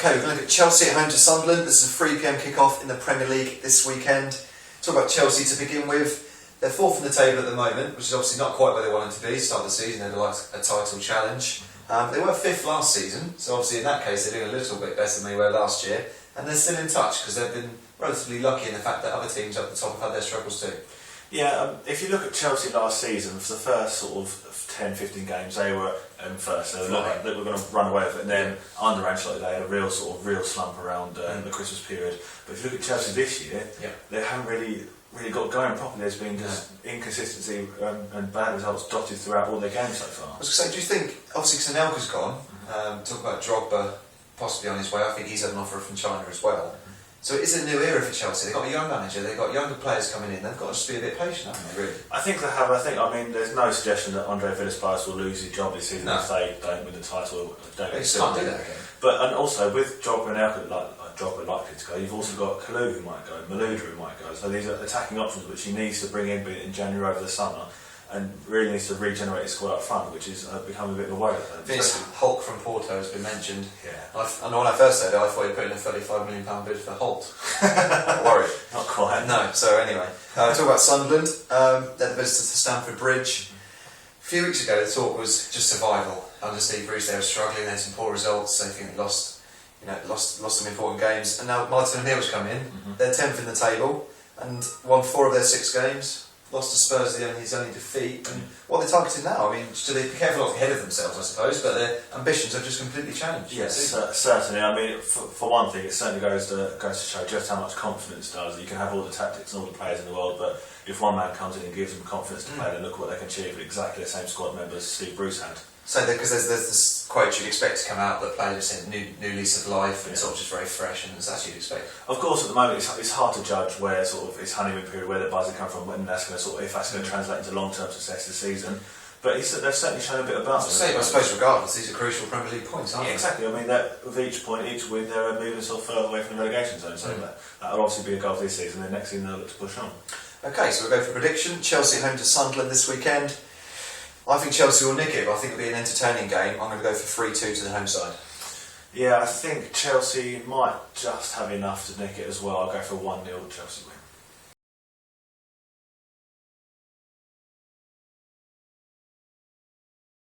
Okay, we're going to look at Chelsea at home to Sunderland. This is a 3 PM kick-off in the Premier League this weekend. Talk about Chelsea to begin with. They're fourth in the table at the moment, which is obviously not quite where they wanted to be. Start of the season, they'd like a title challenge. They were fifth last season, so obviously in that case they're doing a little bit better than they were last year. And they're still in touch because they've been relatively lucky in the fact that other teams up the top have had their struggles too. Yeah, if you look at Chelsea last season, for the first sort of 10-15 games, they were first. They were going to run away with it, and then under Ancelotti they had a real slump around the Christmas period. But if you look at Chelsea this year, they haven't really got going properly. There's been just inconsistency and bad results dotted throughout all their games so far. I was going to say, do you think, obviously Anelka's gone, talk about Drogba possibly on his way, I think he's had an offer from China as well. So it's a new era for Chelsea. They've got a young manager, they've got younger players coming in, they've got to just be a bit patient, haven't they, really? I think they have. I mean, there's no suggestion that Andre Villas-Boas will lose his job this season if they don't win the title. They can't do that again. But and also, with Drogba and Elka, Drogba likely to go, you've also got Kalou who might go, Malouda who might go. So these are attacking options which he needs to bring in January over the summer, and really needs to regenerate his squad up front, which is becoming a bit of a worry. Vince Hulk from Porto has been mentioned. Yeah. And when I first said it, I thought he'd put in a £35 million bid for Holt. Not worried. Not quite. No, so anyway. Talk about Sunderland. They're the visitors to Stamford Bridge. A few weeks ago the talk was just survival. Under Steve Bruce they were struggling, they had some poor results, they think they lost some important games. And now Martin O'Neill's come in, they're 10th in the table, and won 4 of their 6 games. Lost to Spurs, his only defeat. And what they're targeting now, I mean, do they be careful not to get ahead of themselves, I suppose, but their ambitions have just completely changed. Yes, certainly. I mean, for one thing, it certainly goes to show just how much confidence does. You can have all the tactics and all the players in the world, but if one man comes in and gives them confidence to play, then look what they can achieve with exactly the same squad members Steve Bruce had. So, because there's this quote you'd expect to come out that players just said new lease of life and sort of just very fresh, and it's as you'd expect. Of course, at the moment it's hard to judge where sort of his honeymoon period, where the buzz has come from, when that's going to if that's going to translate into long-term success this season. But they've certainly shown a bit about it. I suppose regardless, these are crucial Premier League points, aren't they? Exactly. I mean, with each point, each win, they're moving themselves further away from the relegation zone. So that'll obviously be a goal this season. And the next season they'll look to push on. Okay, so we'll go for prediction. Chelsea at home to Sunderland this weekend. I think Chelsea will nick it, but I think it'll be an entertaining game. I'm going to go for 3-2 to the home side. Yeah, I think Chelsea might just have enough to nick it as well. I'll go for 1-0 Chelsea win.